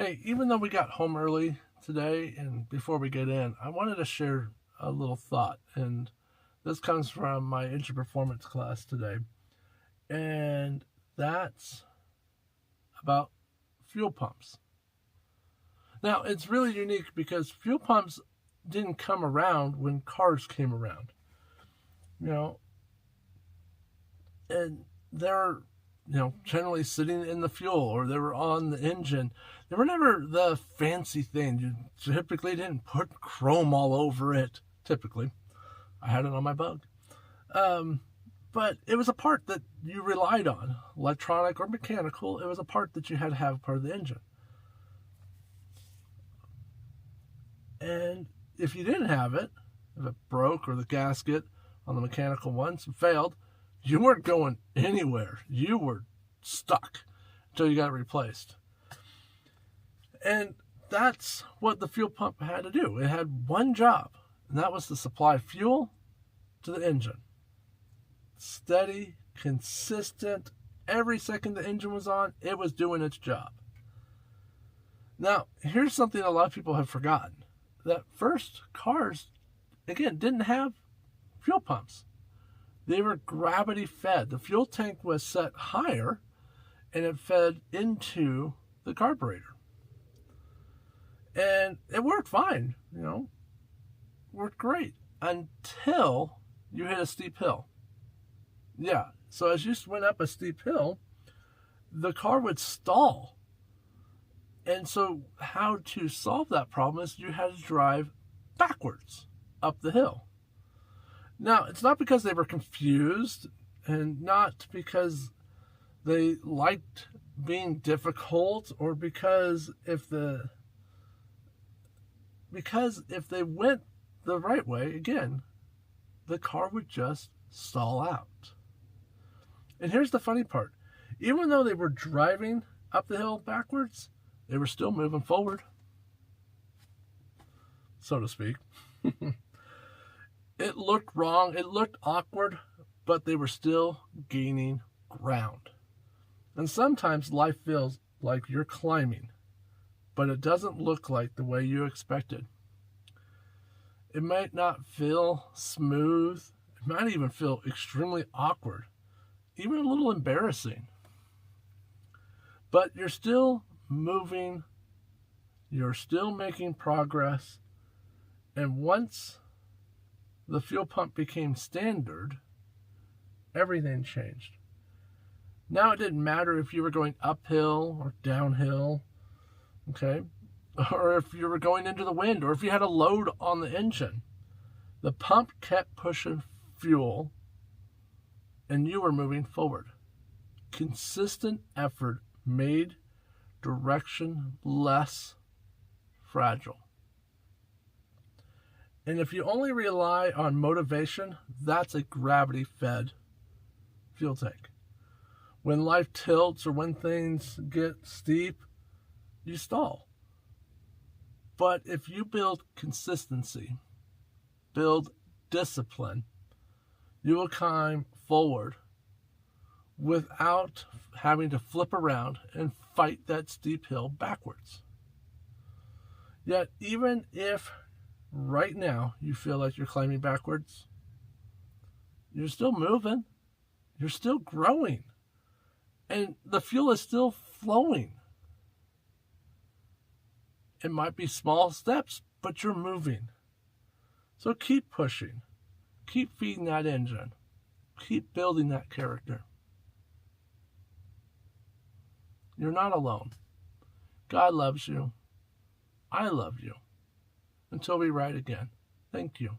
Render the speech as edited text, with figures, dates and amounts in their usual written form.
Hey, even though we got home early today, and before we get in, I wanted to share a little thought. And this comes from my engine performance class today. And that's about fuel pumps. Now, it's really unique because fuel pumps didn't come around when cars came around. You know, and they're generally sitting in the fuel or they were on the engine. They were never the fancy thing. You typically didn't put chrome all over it. Typically, I had it on my Bug, but it was a part that you relied on, electronic or mechanical. It was a part that you had to have part of the engine, and if you didn't have it, if it broke or the gasket on the mechanical ones failed, you weren't going anywhere. You were stuck until you got it replaced. And that's what the fuel pump had to do. It had one job, and that was to supply fuel to the engine. Steady, consistent. Every second the engine was on, it was doing its job. Now, here's something a lot of people have forgotten. That first cars, again, didn't have fuel pumps. They were gravity fed. The fuel tank was set higher and it fed into the carburetor. And it worked fine, worked great until you hit a steep hill. Yeah, so as you went up a steep hill, the car would stall. And so how to solve that problem is you had to drive backwards up the hill. Now, it's not because they were confused and not because they liked being difficult or because if they went the right way, again, the car would just stall out. And here's the funny part. Even though they were driving up the hill backwards, they were still moving forward, so to speak. It looked wrong, it looked awkward, but they were still gaining ground. And sometimes life feels like you're climbing, but it doesn't look like the way you expected. It might not feel smooth, it might even feel extremely awkward, even a little embarrassing. But you're still moving, you're still making progress, and once the fuel pump became standard, everything changed. Now it didn't matter if you were going uphill or downhill, okay? Or if you were going into the wind, or if you had a load on the engine. The pump kept pushing fuel, and you were moving forward. Consistent effort made direction less fragile. And if you only rely on motivation, that's a gravity-fed fuel tank. When life tilts or when things get steep, you stall. But if you build consistency, build discipline, you will climb forward without having to flip around and fight that steep hill backwards. Yet, even if right now you feel like you're climbing backwards, you're still moving, you're still growing, and the fuel is still flowing. It might be small steps, but you're moving. So keep pushing, keep feeding that engine, keep building that character. You're not alone. God loves you. I love you. Until we ride again. Thank you.